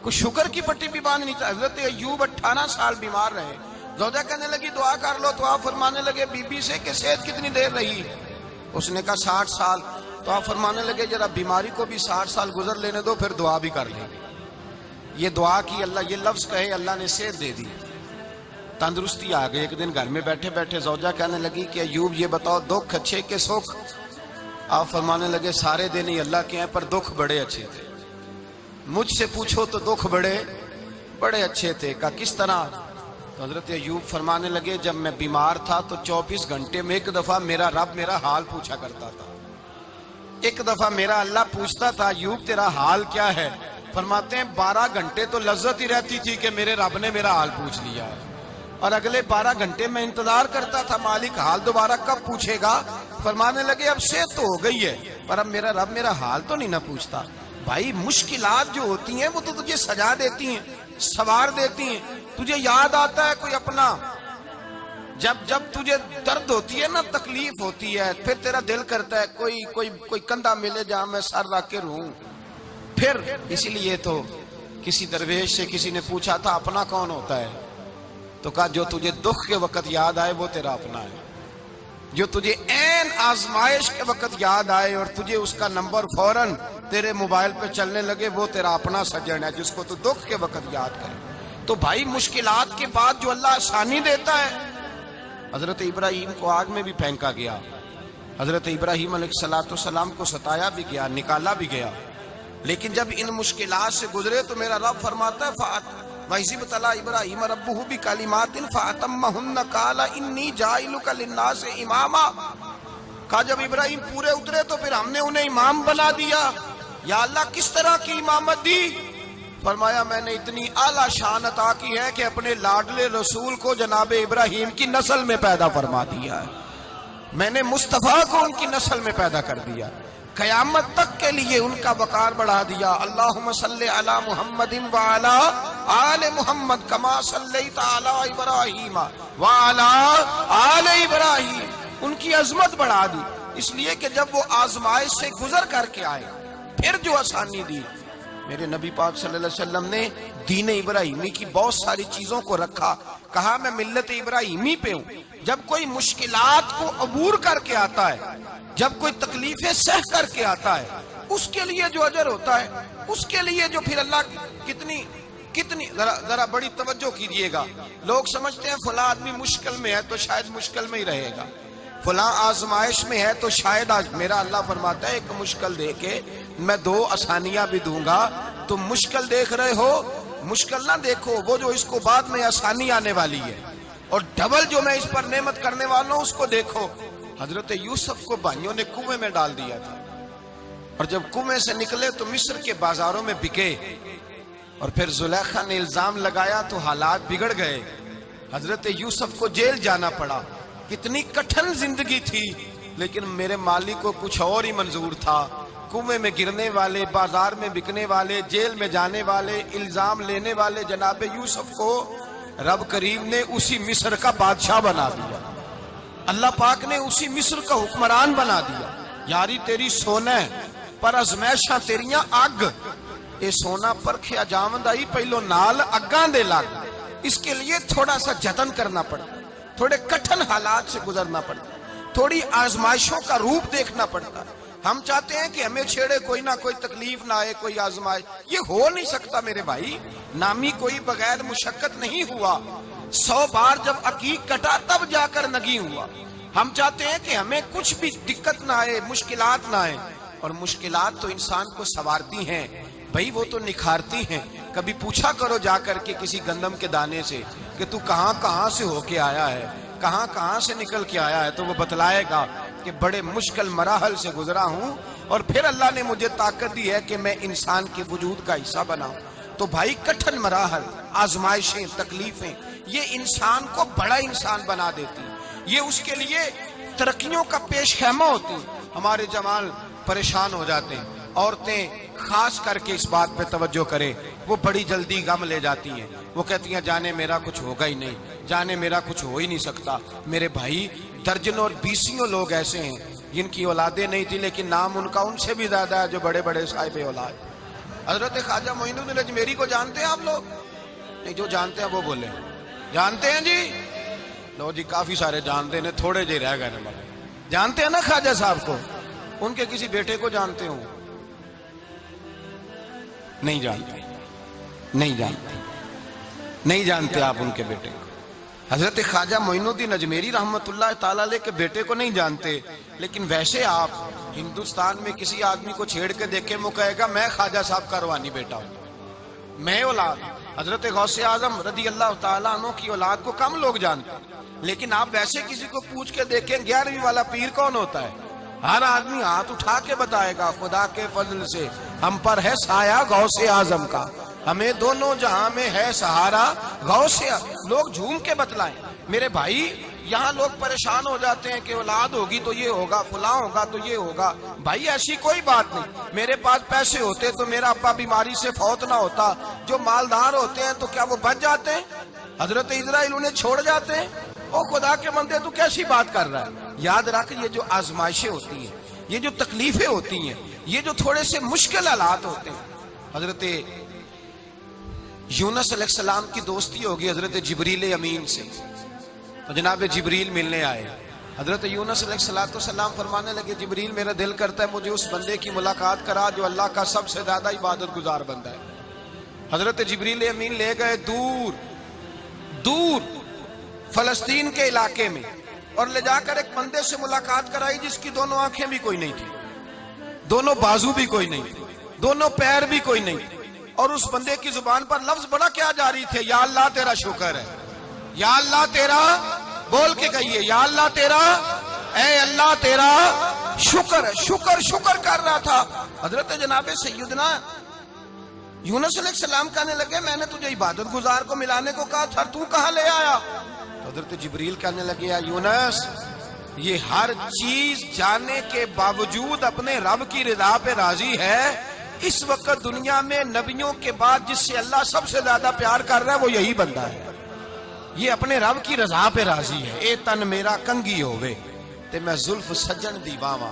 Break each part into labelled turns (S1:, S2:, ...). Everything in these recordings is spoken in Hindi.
S1: कुछ शुगर की पट्टी भी बांधनी चाहिए। हजरत अय्यूब 18 साल बीमार रहे। ज़ौजा कहने लगी दुआ कर लो, तो आप फरमाने लगे बीबी से कि सेहत कितनी देर रही? उसने कहा 60 साल। तो आप फरमाने लगे जरा बीमारी को भी 60 साल गुजर लेने दो, फिर दुआ भी कर लेंगे। ये दुआ की, अल्लाह ये लफ्ज कहे, अल्लाह ने सेहत दे दी, तंदुरुस्ती आ गई। एक दिन घर में बैठे बैठे ज़ौजा कहने लगी कि अय्यूब ये बताओ दुख अच्छे के सुख? आप फरमाने लगे सारे दिन ही अल्लाह के हैं, पर दुख बड़े अच्छे थे। मुझसे पूछो तो दुख बड़े अच्छे थे। का किस तरह? तो हजरत अय्यूब फरमाने लगे जब मैं बीमार था तो 24 घंटे में एक दफा मेरा रब मेरा हाल पूछा करता था। एक दफा मेरा अल्लाह पूछता था अय्यूब तेरा हाल क्या है? फरमाते हैं 12 घंटे तो लज्जत ही रहती थी कि मेरे रब ने मेरा हाल पूछ लिया है, और अगले 12 घंटे में इंतजार करता था मालिक हाल दोबारा कब पूछेगा। फरमाने लगे अब सेहत तो हो गई है, पर अब मेरा रब मेरा हाल तो नहीं ना पूछता। भाई मुश्किलात जो होती हैं वो तो तुझे सजा देती हैं, सवार देती हैं। तुझे याद आता है कोई अपना, जब तुझे दर्द होती है ना, तकलीफ होती है, फिर तेरा दिल करता है कोई कंधा मिले जहां मैं सर रख के रहूं। फिर इसीलिए तो किसी दरवेश से किसी ने पूछा था अपना कौन होता है? तो कहा जो तुझे दुख के वक्त याद आए वो तेरा अपना है। जो तुझे ऐन आजमाइश के वक्त याद आए और तुझे उसका नंबर फौरन तेरे मोबाइल पे चलने लगे, वो तेरा अपना सज्जन है, जिसको तू दुख के वक्त याद करे। तो भाई मुश्किलात के बाद जो अल्लाह आसानी देता है, हजरत इब्राहिम को आग में भी फेंका गया, हजरत इब्राहिम अलैहिस्सलाम को सताया भी गया, निकाला भी गया, लेकिन जब इन मुश्किलात से गुजरे तो मेरा रब फरमाता है वइज़िब्तला इब्राहिम रब्बुहु बिकलिमातिन फअतम्महुन्ना क़ाला इन्नी जाइलुका लिन्नासि इमामा। कहा जब इब्राहिम पूरे उतरे तो फिर हमने उन्हें इमाम बना दिया। या अल्लाह किस तरह की इमामत दी? फरमाया मैंने इतनी आला शान अता की है कि अपने लाडले रसूल को जनाब इब्राहिम की नस्ल में पैदा फरमा दिया है। मैंने मुस्तफा को उनकी नस्ल में पैदा कर दिया, कयामत तक के लिए उनका वकार बढ़ा दिया। अल्लाहुम्मा सल्ली अला मुहम्मदिन व अला आले मुहम्मद कमा सल्लैता अला इब्राहीम व अला आले इब्राहीम। उनकी अजमत बढ़ा दी, इसलिए कि जब वो आजमाइश से गुजर करके आए फिर जो आसानी दी। मेरे नबी पाक सल्लल्लाहु अलैहि वसल्लम ने दीन इब्राहिमी की बहुत सारी चीजों को रखा, कहा मैं मिल्लत इब्राहिमी पे हूँ। जब कोई मुश्किलात को अबूर करके आता है, जब कोई तकलीफें सह करके आता है, उसके लिए जो अजर होता है, उसके लिए जो फिर अल्लाह कितनी जरा बड़ी तवज्जो कीजिएगा। लोग समझते हैं फला आदमी मुश्किल में है तो शायद मुश्किल में ही रहेगा, फला आजमाइश में है तो शायद आज। मेरा अल्लाह फरमाता है एक मुश्किल दे के मैं 2 आसानियां भी दूंगा। तुम मुश्किल देख रहे हो, मुश्किल ना देखो, वो जो इसको बाद में आसानी आने वाली है, और डबल जो मैं इस पर नेमत करने वाला हूं उसको देखो। हजरत यूसुफ को भाइयों ने कुएं में डाल दिया था, और जब कुएं से निकले तो मिस्र के बाजारों में बिके, और फिर जुलेखा ने इल्जाम लगाया तो हालात बिगड़ गए। हजरत यूसुफ को जेल जाना पड़ा। कितनी कठिन जिंदगी थी, लेकिन मेरे मालिक को कुछ और ही मंजूर था। कुएं में गिरने वाले, बाजार में बिकने वाले, जेल में जाने वाले, इल्जाम लेने वाले जनाब यूसुफ को रब करीम ने उसी मिस्र का बादशाह बना दिया। अल्लाह पाक ने उसी मिस्र का हुक्मरान बना दिया। यारी तेरी सोना पर अजमैशा तेरिया अग, ये सोना परखिया जावंदा ही पहलो नाल अग्गां दे लग। इसके लिए थोड़ा सा जतन करना पड़ता, थोड़े कठिन हालात से गुजरना पड़ता, थोड़ी आजमाइशों का रूप देखना पड़ता। हम चाहते हैं कि हमें छेड़े कोई ना कोई तकलीफ ना आए, कोई आजमाइश। ये हो नहीं सकता मेरे भाई, नामी कोई बगैर मुशक्कत नहीं हुआ। 100 बार जब अकीक कटा तब जाकर नगी हुआ। हम चाहते हैं कि हमें कुछ भी दिक्कत ना आए, मुश्किलात ना आए, और मुश्किलात तो इंसान को संवारती हैं भाई, वो तो निखारती हैं। कभी पूछा करो जाकर के किसी गंदम के दाने से कि तू कहां से होके आया है, कहां से निकल के आया है, तो वो बतलाएगा कि बड़े मुश्किल मराहल से गुजरा हूं, और फिर अल्लाह ने मुझे ताकत दी है कि मैं इंसान के वजूद का हिस्सा बनाऊं। तो भाई कठिन मराहल, आजमाइशें, तकलीफें, ये इंसान को बड़ा इंसान बना देती, ये उसके लिए तरक्कियों का पेश खैमा होती। हमारे जवान परेशान हो जाते हैं, औरतें खास करके इस बात पे तवज्जो करें, वो बड़ी जल्दी गम ले जाती हैं। वो कहती हैं जाने मेरा कुछ होगा ही नहीं, जाने मेरा कुछ हो ही नहीं सकता। मेरे भाई दर्जनों और बीसियों लोग ऐसे हैं जिनकी औलादे नहीं थी, लेकिन नाम उनका उनसे भी ज्यादा है जो बड़े बड़े साहिब औलाद। हजरत ख्वाजा मोइनुद्दीन अजमेरी को जानते हैं आप लोग? नहीं, जो जानते हैं वो बोले। जानते हैं जी? लो जी, काफी सारे जानते हैं, थोड़े जे रह गए। जानते हैं ना ख्वाजा साहब को? उनके किसी बेटे को जानते हो? नहीं जानते, नहीं जानते, नहीं जानते आप उनके बेटे को। हजरत ख्वाजा मोइनुद्दीन अजमेरी रहमतुल्लाह ताला अलैह के बेटे को नहीं जानते, लेकिन वैसे आप हिंदुस्तान में किसी आदमी को छेड़ के देखे, वो कहेगा मैं ख्वाजा साहब का रवानी बेटा हूं, मैं औलाद। हजरत गौसे आजम रदी अल्लाह ताला अन्हु की औलाद को कम लोग जानते, लेकिन आप वैसे किसी को पूछ के देखें 11वीं वाला पीर कौन होता है, हर आदमी हाथ उठा के बताएगा खुदा के फजल से हम पर है साया गौसे आजम का, हमें दोनों जहां में है सहारा गौसे। लोग झूम के बतलाएं। मेरे भाई, यहाँ लोग परेशान हो जाते हैं कि औलाद होगी तो ये होगा, फुला होगा तो ये होगा। भाई ऐसी कोई बात नहीं। मेरे पास पैसे होते तो मेरा अब्बा बीमारी से फौत ना होता। जो मालदार होते हैं तो क्या वो बच जाते हैं? हजरत इजराइल उन्हें छोड़ जाते हैं? ओ खुदा के बंदे, तू कैसी बात कर रहा है? याद रख, ये जो आजमाइशें होती हैं, ये जो तकलीफें होती हैं, ये जो थोड़े से मुश्किल हालात होते हैं। हजरत यूनुस अलैहिस्सलाम की दोस्ती होगी हजरत जिब्रील अमीन से, तो जनाब जिब्रील मिलने आए। हजरत यूनुस अलैहिस्सलाम फरमाने लगे, जिब्रील मेरा दिल करता है मुझे उस बंदे की मुलाकात करा जो अल्लाह का सबसे ज्यादा इबादत गुजार बंदा है। हजरत जिब्रील अमीन ले गए दूर दूर फलस्तीन के इलाके में, और ले जाकर एक बंदे से मुलाकात कराई जिसकी दोनों आंखें भी कोई नहीं थी, दोनों बाजू भी कोई नहीं थे, दोनों पैर भी कोई नहीं थे, और उस बंदे की जुबान पर लफ्ज बड़ा क्या जारी थे, या अल्लाह तेरा शुक्र है, या अल्लाह तेरा, बोल के कहिए, या अल्लाह तेरा, ऐ अल्लाह तेरा शुक्र है। शुक्र शुक्र कर रहा था। हजरत जनाबे सैयदना यूनुस अलैहिस्सलाम कहने लगे, मैंने तुझे इबादत गुजार को मिलाने को कहा था, तू कहां ले आया? तो हजरत जिब्रील कहने लगे, या यूनुस, ये हर चीज जानने के बावजूद अपने रब की रिदा पे राजी है। इस वक्त दुनिया में नबियों के बाद जिससे अल्लाह सबसे ज्यादा प्यार कर रहा है वो यही बंदा है। ये अपने रब की रजा पे राजी है। ए तन मेरा कंगी होवे ते मैं जुल्फ सज्जन दी बावा,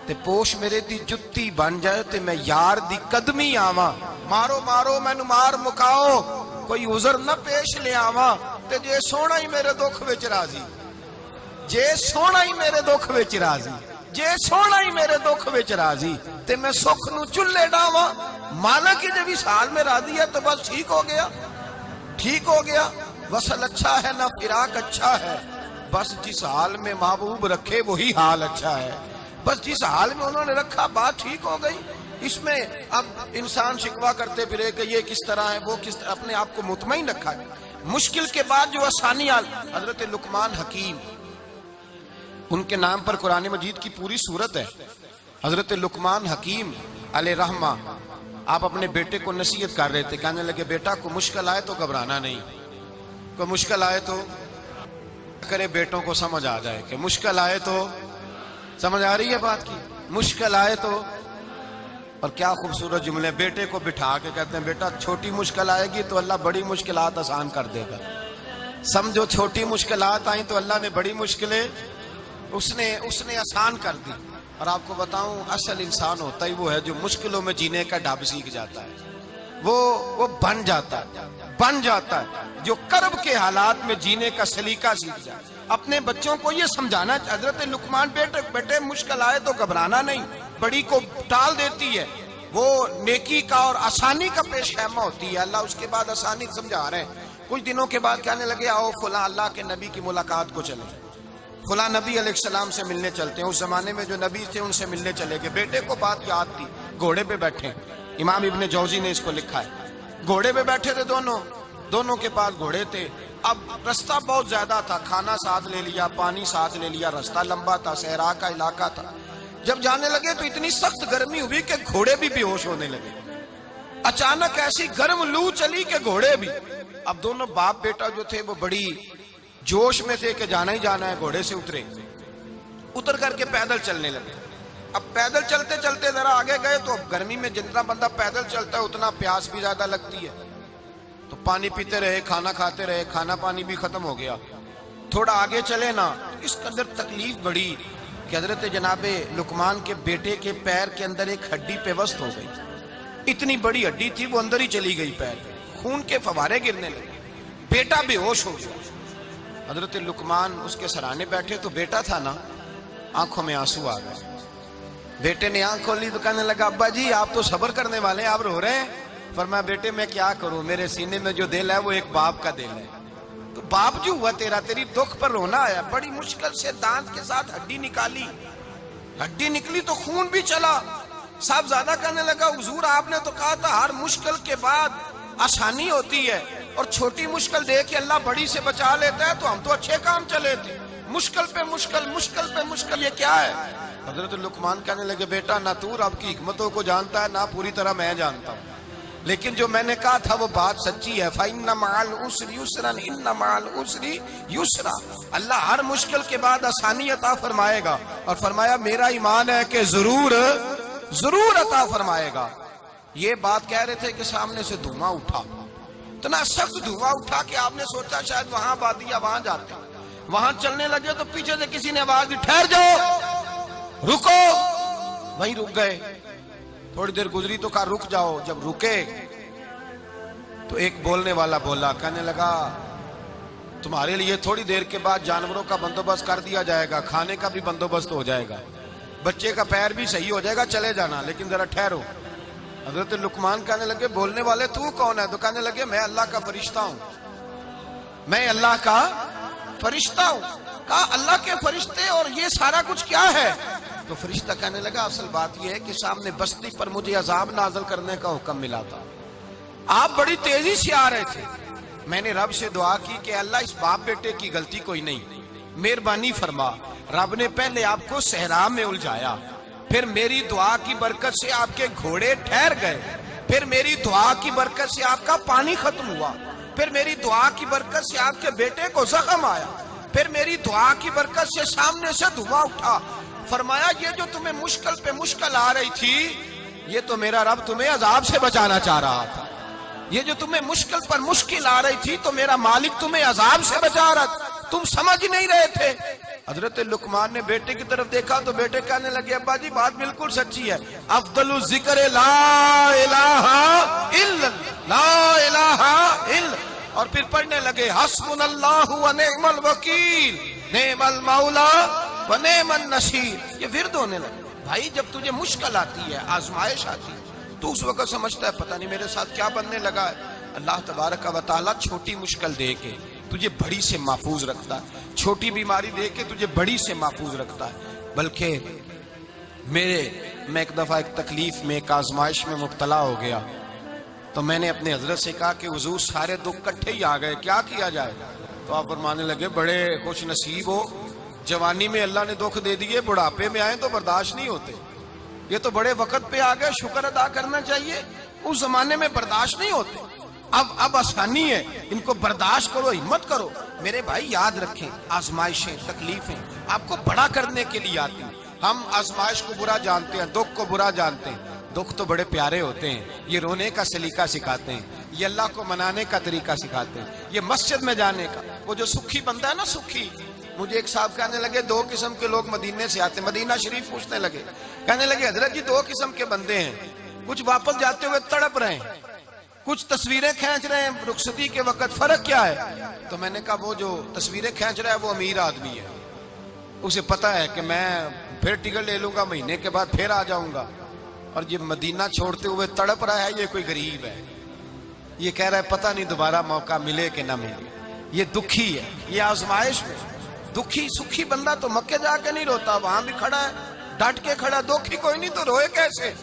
S1: ते पोश मेरे दी जुत्ती बन जाए ते मैं यार दी कदमी आवा। मारो मारो मैनू मार मुकाओ, कोई उजर न पेश ले आवा, ते जे सोना ही मेरे दुख विच राजी, जे सोना ही मेरे दुख विच राजी, जे सोना ही मेरे दुख विच राजी, ते मैं सुख नू चुल्ले डावा। मालिक की जब इस हाल में राजी है तो बस ठीक हो गया, ठीक हो गया। वसल अच्छा है ना फिराक अच्छा है, बस जिस हाल में महबूब रखे वही हाल अच्छा है। बस जिस हाल में उन्होंने रखा बात ठीक हो गई। इसमें अब इंसान शिकवा करते फिरे कि ये किस तरह है, वो किस तरह, अपने आप को मुतमईन रखा है। मुश्किल के बाद जो आसानी आई, हजरत लुकमान हकीम, उनके नाम पर कुरान मजीद की पूरी सूरत है। हजरत लुकमान हकीम अलैहिर्रहमा, आप अपने बेटे को नसीहत कर रहे थे, कहने लगे, बेटा को मुश्किल आए तो घबराना नहीं, कोई मुश्किल आए तो करे, बेटों को समझ आ जाए कि मुश्किल आए तो, समझ आ रही है बात की, मुश्किल आए तो। और क्या खूबसूरत जुमले, बेटे को बिठा के कहते हैं, बेटा छोटी मुश्किल आएगी तो अल्लाह बड़ी मुश्किलात आसान कर देगा। समझो छोटी मुश्किलात आई तो अल्लाह ने बड़ी मुश्किलें उसने आसान कर दी। और आपको बताऊं, असल इंसान होता ही वो है जो मुश्किलों में जीने का ढाब सीख जाता है, वो बन जाता है, जो कर्ब के हालात में जीने का सलीका सीख जाए। अपने बच्चों को ये समझाना, हजरत लुकमान, बेटे मुश्किल आए तो घबराना नहीं, बड़ी को टाल देती है, वो नेकी का और आसानी का पेश खैमा होती है। अल्लाह उसके बाद आसानी समझा रहे हैं। कुछ दिनों के बाद कहने लगे, आओ फुला अल्लाह के नबी की मुलाकात को चले, फुला नबी अलैहिस्सलाम से मिलने चलते हैं। उस जमाने में जो नबी थे उनसे मिलने चले गए। बेटे को बात याद थी, घोड़े पे बैठे, इमाम इब्ने जौजी ने इसको लिखा है, घोड़े पे बैठे थे दोनों के पास घोड़े थे। अब रास्ता बहुत ज्यादा था, खाना साथ ले लिया, पानी साथ ले लिया, रास्ता लंबा था, सहरा का इलाका था। जब जाने लगे तो इतनी सख्त गर्मी हुई कि घोड़े भी बेहोश होने लगे। अचानक ऐसी गर्म लू चली कि घोड़े भी। अब दोनों बाप बेटा जो थे वो बड़ी जोश में थे कि जाना ही जाना है। घोड़े से उतर करके पैदल चलने लगे। अब पैदल चलते चलते जरा आगे गए तो अब गर्मी में जितना बंदा पैदल चलता है उतना प्यास भी ज्यादा लगती है, तो पानी पीते रहे, खाना खाते रहे, खाना पानी भी खत्म हो गया। थोड़ा आगे चले ना, इस कदर तकलीफ बढ़ी कि हजरत जनाबे लुकमान के बेटे के पैर के अंदर एक हड्डी पेवस्त हो गई। इतनी बड़ी हड्डी थी वो अंदर ही चली गई, पैर खून के फवारे गिरने लगे, बेटा बेहोश हो गया। हजरत लुकमान उसके सराहने बैठे तो बेटा था ना, आंखों में आंसू आ गए। बेटे ने आंख खोली तो कहने लगा, अब्बा जी आप तो सब्र करने वाले हैं, आप रो रहे हैं। फरमाया, बेटे मैं क्या करूं, मेरे सीने में जो दिल है वो एक बाप का दिल है। तो बाप जो हुआ तेरा, तेरी दुख पर रोना आया। बड़ी मुश्किल से दांत के साथ हड्डी निकाली, हड्डी निकली तो खून भी चला। साहब ज्यादा कहने लगा, हुजूर आपने तो कहा था हर मुश्किल के बाद आसानी होती है, और छोटी मुश्किल देख के अल्लाह बड़ी से बचा लेता है, तो हम तो अच्छे काम चले थे, मुश्किल पे मुश्किल, मुश्किल पे मुश्किल, ये क्या है। हजरत लुकमान कहने लगे, बेटा ना तू रब की हिकमतों को जानता है ना पूरी तरह मैं जानता हूँ, लेकिन जो मैंने कहा था वो बात सच्ची है। फइन्ना मअल उसरि युसरन, इन्ना मअल उसरि युसरा। अल्लाह हर मुश्किल के बाद आसानी अता फरमाएगा, और फरमाया मेरा ईमान है कि जरूर जरूर अता फरमाएगा। ये बात कह रहे थे कि सामने से धुआं उठा, इतना सख्त धुआं उठा कि आपने सोचा शायद वहां बादिया वहां जाते। वहां चलने लगे तो पीछे से किसी ने आवाज दी, ठहर जाओ, रुको। वहीं रुक गए। थोड़ी देर गुजरी तो कहा रुक जाओ। जब रुके तो एक बोलने वाला बोला, कहने लगा तुम्हारे लिए थोड़ी देर के बाद जानवरों का बंदोबस्त कर दिया जाएगा, खाने का भी बंदोबस्त हो जाएगा, बच्चे का पैर भी सही हो जाएगा, चले जाना, लेकिन जरा ठहरो। हजरत लुकमान कहने लगे, बोलने वाले तू कौन है? तो कहने लगे, मैं अल्लाह का फरिश्ता हूं, मैं अल्लाह का फरिश्ता हूं। कहा अल्लाह के फरिश्ते और ये सारा कुछ क्या है? तो फरिश्ता कहने लगा, असल बात यह है कि सामने बस्ती पर मुझे अजाब नाज़िल करने का हुक्म मिला था, आप बड़ी तेजी से आ रहे थे, मैंने रब से दुआ की कि अल्लाह इस बाप बेटे की गलती कोई नहीं, मेहरबानी फरमा। रब ने पहले आपको सहरा में उलझाया, फिर मेरी दुआ की बरकत से आपके घोड़े ठहर गए, फिर मेरी दुआ की बरकत से आपका पानी खत्म हुआ, फिर मेरी दुआ की बरकत से आपके बेटे को जख्म आया, फिर मेरी दुआ की बरकत से सामने से धुआं उठा। फरमाया ये जो तुम्हें मुश्किल पे मुश्किल आ रही थी, ये तो मेरा रब तुम्हें अजाब से बचाना चाह रहा था। ये जो तुम्हें मुश्किल पर मुश्किल आ रही थी, तो मेरा मालिक तुम्हें अजाब से बचा रहा था, तुम समझ ही नहीं रहे थे। हजरत लुकमान ने बेटे की तरफ देखा तो बेटे कहने लगे, अब्बा जी बात बिल्कुल सच्ची है, अफदलु जिक्र ला इलाहा इल्लल्लाह, ला इलाहा इल्लल्लाह। और फिर पढ़ने लगे, हस्बुनल्लाहु व निअमल वकील, निअमल मौला व निअमन नसीर। ये विर्द होने लगे। भाई जब तुझे मुश्किल आती है, आजमाइश आती है, तो उस वक्त समझता है पता नहीं मेरे साथ क्या बनने लगा है। अल्लाह तबारक व तआला छोटी मुश्किल दे के तुझे बड़ी से महफूज रखता है, छोटी बीमारी दे के तुझे बड़ी से महफूज रखता है। बल्कि मैं एक दफा एक तकलीफ में, एक आजमाइश में मुब्तला हो गया, तो मैंने अपने हजरत से कहा कि हुजूर सारे दुख इकट्ठे ही आ गए, क्या किया जाए? तो आप फरमाने लगे, बड़े खुश नसीब हो, जवानी में अल्लाह ने दुख दे दिए, बुढ़ापे में आए तो बर्दाश्त नहीं होते, ये तो बड़े वक्त पे आ गए, शुक्र अदा करना चाहिए, उस जमाने में बर्दाश्त नहीं होते, अब आसानी है, इनको बर्दाश्त करो, हिम्मत करो। मेरे भाई याद रखें, आजमाइशें, तकलीफें आपको बड़ा करने के लिए आती हैं। हम आजमाइश को बुरा जानते हैं, दुख को बुरा जानते हैं, दुख तो बड़े प्यारे होते हैं, ये रोने का सलीका सिखाते हैं, ये अल्लाह को मनाने का तरीका सिखाते हैं, ये मस्जिद में जाने का। वो जो सुखी बंदा है ना, सुखी, मुझे एक साहब कहने लगे, दो किस्म के लोग मदीने से आते, मदीना शरीफ पूछने लगे, कहने लगे हजरत जी दो किस्म के बंदे हैं, कुछ वापस जाते हुए तड़प रहे हैं, कुछ तस्वीरें खींच रहे हैं रुखसती के वक्त, फर्क क्या है? तो मैंने कहा वो जो तस्वीरें खींच रहा है वो अमीर आदमी है, उसे पता है कि मैं फिर टिकट ले लूंगा, महीने के बाद फिर आ जाऊंगा, और ये मदीना छोड़ते हुए तड़प रहा है, ये कोई गरीब है, ये कह रहा है पता नहीं दोबारा मौका मिले कि ना मिले, ये दुखी है, ये आजमाइश में। दुखी सुखी बंदा तो मक्के जाके नहीं रोता, वहां भी खड़ा है, डट के खड़ा, दुखी कोई नहीं तो रोए कैसे,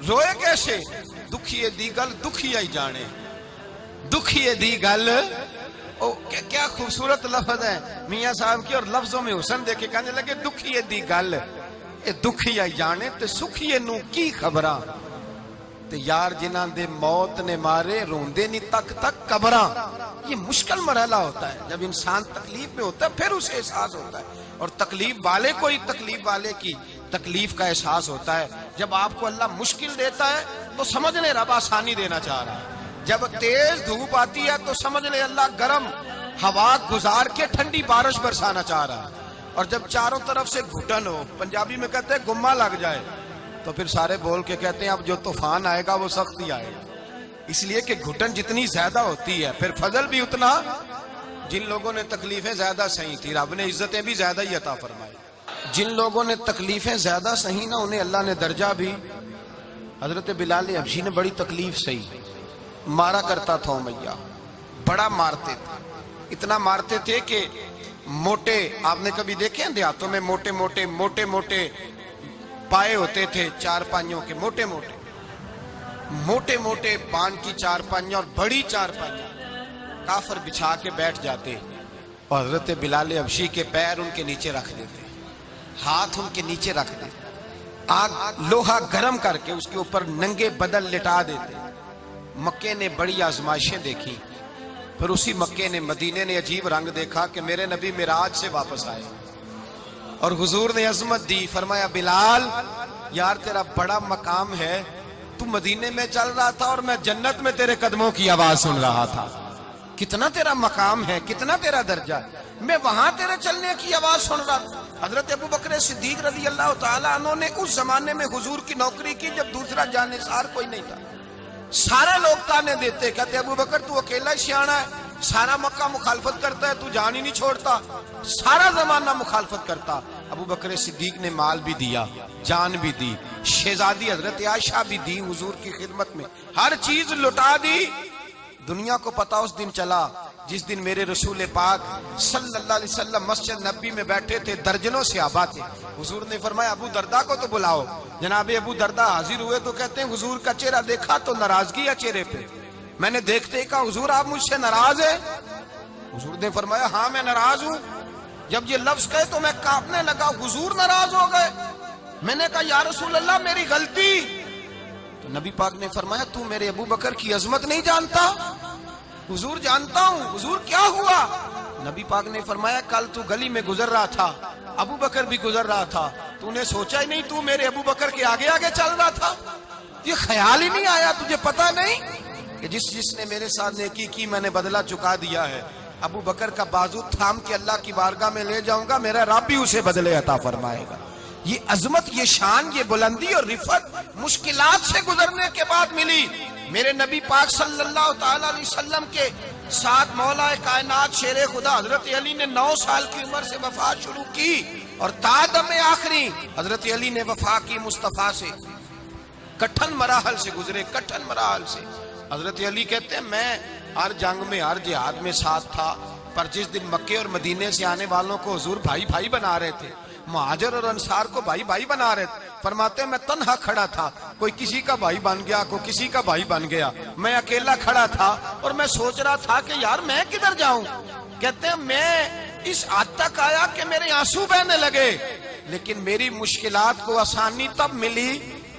S1: रोए कैसे? दुखिए दी गल दुखिया ही जाने, दुखिए दी गल। ओ क्या खूबसूरत लफ्ज है मियां साहब की, और लफ्जों में हुसन देखे, कहने लगे दुखिए दी गल ये दुखिया ही जाने, ते सुखिए नू की खबरां, ते यार जिन्हां दे मौत ने मारे रोंदे नहीं तक तक कबरां। ये मुश्किल मरहला होता है, जब इंसान तकलीफ में होता है फिर उसे एहसास होता है, और तकलीफ वाले को ही तकलीफ वाले की तकलीफ का एहसास होता है। जब आपको अल्लाह मुश्किल देता है तो समझ ले रब आसानी देना चाह रहा है, जब तेज धूप आती है तो समझ ले अल्लाह गर्म हवा गुजार के ठंडी बारिश बरसाना चाह रहा है, और जब चारों तरफ से घुटन हो, पंजाबी में कहते हैं गुम्मा लग जाए, तो फिर सारे बोल के कहते हैं अब जो तूफान आएगा वो सख्त ही आएगा, इसलिए कि घुटन जितनी ज्यादा होती है फिर फजल भी उतना। जिन लोगों ने तकलीफें ज्यादा सही थी रब ने इज्जतें भी ज्यादा ही अता फरमाई। जिन लोगों ने तकलीफें ज्यादा सही ना उन्हें अल्लाह ने दर्जा भी। हजरत बिलाल हबशी ने बड़ी तकलीफ सही, मारा करता था मैया, बड़ा मारते थे, इतना मारते थे कि मोटे, आपने कभी देखे हैं देहातों में मोटे मोटे पाए होते थे, चार पाइयों के मोटे मोटे पान की चार पाइयां और बड़ी चार पाइयां काफर बिछा के बैठ जाते और हजरत बिलाल हबशी के पैर उनके नीचे रख देते, हाथ उनके नीचे रख देते, आग लोहा गर्म करके उसके ऊपर नंगे बदन लिटा देते। मक्के ने बड़ी आजमाइशें देखी, फिर उसी मक्के ने मदीने ने अजीब रंग देखा कि मेरे नबी मिराज से वापस आए और हुजूर ने अजमत दी, फरमाया बिलाल यार तेरा बड़ा मकाम है, तू मदीने में चल रहा था और मैं जन्नत में तेरे कदमों की आवाज सुन रहा था, कितना तेरा मकाम है, कितना तेरा दर्जा है, मैं वहां तेरे चलने की आवाज सुन रहा था। हजरत अबू बकर सिद्दीक रज़ी अल्लाह तआला अन्हु ने उस जमाने में हुजूर की नौकरी की जब दूसरा जानिसार कोई नहीं था, सारे लोग ताने देते, कहते अबू बकर तू अकेला ही सियाना है, सारा मक्का मुखालफत करता है, तू जान ही नहीं छोड़ता, सारा जमाना मुखालफत करता। अबू बकर सिद्दीक ने माल भी दिया, जान भी दी, शहजादी हजरत आयशा भी दी, हुजूर की खिदमत में हर चीज लुटा दी। दुनिया को पता उस दिन चला जिस दिन मेरे रसूल पाक सल्लल्लाहु अलैहि वसल्लम मस्जिद नबी में बैठे थे, दर्जनों सहाबा थे। हुजूर ने फरमाया अबू दरदा को तो बुलाओ। जनाबे अबू दरदा हाजिर हुए तो कहते हैं हुजूर का चेहरा देखा तो नाराजगी है चेहरे पे, मैंने देखते ही कहा हुजूर आप मुझसे नाराज है? हुजूर ने फरमाया हाँ मैं नाराज हूँ। जब ये लफ्ज कहे तो मैं कांपने लगा, हुजूर नाराज हो गए। मैंने कहा या रसूल अल्लाह मेरी गलती। तो नबी पाक ने फरमाया तू मेरे अबू बकर की अजमत नहीं जानता? हुजूर जानता हूँ। हुजूर क्या हुआ? नबी पाक ने फरमाया कल तू गली में गुजर रहा था, अबू बकर भी गुजर रहा था, तूने सोचा ही नहीं तू मेरे अबू बकर के आगे आगे चल रहा था, ये ख्याल ही नहीं आया, तुझे पता नहीं कि जिसने मेरे साथ नेकी की मैंने बदला चुका दिया है। अबू बकर का बाजू थाम के अल्लाह की बारगाह में ले जाऊंगा, मेरा रब भी उसे बदले अता फरमाएगा। ये अजमत, ये शान, ये बुलंदी और रिफत मुश्किलात से गुजरने के बाद मिली। मेरे नबी पाक सल्लल्लाहु ताला अलैहि वसल्लम के साथ मौला कायनात शेरे खुदा हजरत अली ने 9 साल की उम्र से वफा शुरू की और तादम आखिरी हजरत अली ने वफा की मुस्तफा से। कठिन मराहल से गुजरे, कठिन मराहल से। हजरत अली कहते हैं मैं हर जंग में, हर जिहाद में साथ था, पर जिस दिन मक्के और मदीने से आने वालों को हुजूर भाई भाई बना रहे थे, मुहाजिर और अंसार को भाई भाई बना रहे थे। फरमाते मैं तन्हा खड़ा था, कोई किसी का भाई बन गया, कोई किसी का भाई बन गया, मैं अकेला खड़ा था और मैं सोच रहा था कि यार मैं किधर जाऊं। कहते हैं मैं इस हद तक आया कि मेरे आंसू बहने लगे, लेकिन मेरी मुश्किलात को आसानी तब मिली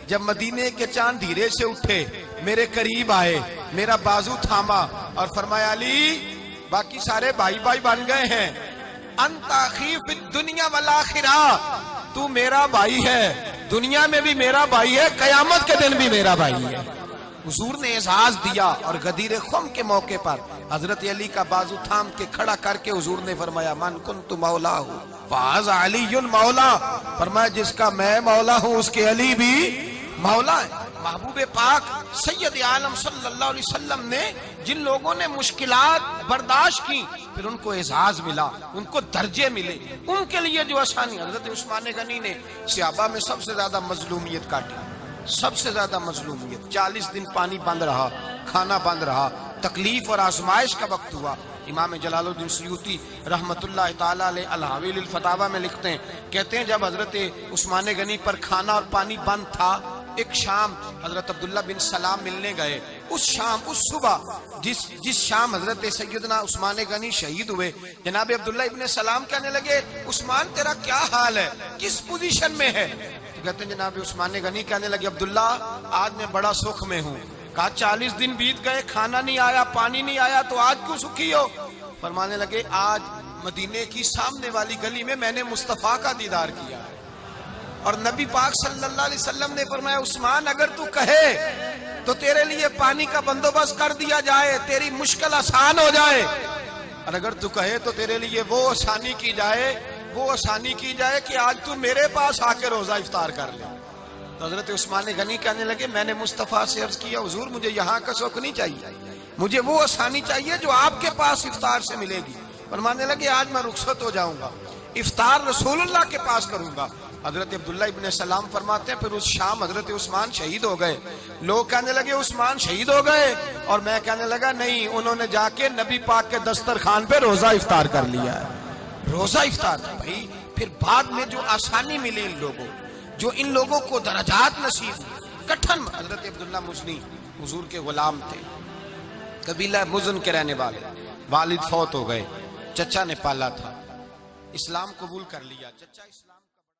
S1: जब मदीने के चांद धीरे से उठे, मेरे करीब आए, मेरा बाजू थामा और फरमाया अली बाकी सारे भाई भाई बन गए हैं, अंता अखी फिद दुनिया वल आखिरा, तू मेरा भाई है, दुनिया में भी मेरा भाई है, कयामत के दिन भी मेरा भाई है। हुजूर ने एजाज दिया और गदीर खुम के मौके पर हजरत अली का बाजू थाम के खड़ा करके हुजूर ने फरमाया मन कुन्तु मौला हूँ फाज अलीयुन मौला, फरमाया जिसका मैं मौला हूँ उसके अली भी मौला है। महबूबे पाक सैयद आलम सल्लल्लाहु अलैहि वसल्लम ने जिन लोगों ने मुश्किलात बर्दाश्त की फिर उनको एजाज मिला, उनको दर्जे मिले, उनके लिए जो आसानी। हजरत उस्मान गनी ने सहाबा में सबसे ज्यादा मजलूमियत काटी, सबसे ज्यादा मजलूमियत। 40 दिन पानी बंद रहा, खाना बंद रहा, तकलीफ और आजमाइश का वक्त हुआ। इमाम जलालुद्दीन सुयूती रहमतुल्लाह ताला अलैह अल-हवील अल-फतावा में लिखते हैं, कहते हैं जब हजरत उस्मान गनी पर खाना और पानी बंद था, एक शाम हजरत अब्दुल्ला बिन सलाम मिलने गए। उस शाम, उस सुबह जिस शाम हजरत सैयदना उस्मान गनी शहीद हुए, जनाब अब्दुल्ला इब्न सलाम कहने लगे उस्मान तेरा क्या हाल है, किस पोजीशन में है? तो कहते हैं जनाब उस्मान गनी कहने लगे अब्दुल्ला आज मैं बड़ा सुख में हूँ। कहा 40 दिन बीत गए, खाना नहीं आया, पानी नहीं आया, तो आज क्यों सुखी हो? फरमाने लगे आज मदीने की सामने वाली गली में मैंने मुस्तफा का दीदार किया है और नबी पाक सल्लल्लाहु अलैहि वसल्लम ने फरमाया उस्मान अगर तू कहे तो तेरे लिए पानी का बंदोबस्त कर दिया जाए, तेरी मुश्किल आसान हो जाए, और अगर तू कहे तो तेरे लिए वो आसानी की जाए कि आज तू मेरे पास आके रोजा इफ्तार कर ले। तो हजरत उस्मान गनी कहने लगे, मैंने मुस्तफ़ा से अर्ज किया, हुजूर मुझे यहाँ का शौक नहीं चाहिए, मुझे वो आसानी चाहिए जो आपके पास इफ्तार से मिलेगी। फरमाने लगे, आज मैं रुखसत हो जाऊंगा, इफ्तार रसूलुल्लाह के पास करूंगा। हजरत अब्दुल्ला इब्ने सलाम फरमाते हैं, फिर उस शाम हजरत उस्मान शहीद हो गए। लोग कहने लगे उस्मान शहीद हो गए, और मैं कहने लगा नहीं, उन्होंने जाके नबी पाक के दस्तरखान पे रोजा इफ्तार कर लिया है। रोजा इफ्तार भाई, फिर बाद में जो आसानी मिली इन लोगों, जो इन लोगों को दराजात नसीब हुए, कठिन। हजरत अब्दुल्ला मुजनी हुजूर के गुलाम थे, कबीला मुजन के रहने वाले, वालिद फौत हो गए, चचा ने पाला था, इस्लाम कबूल कर लिया, चचा इस्लाम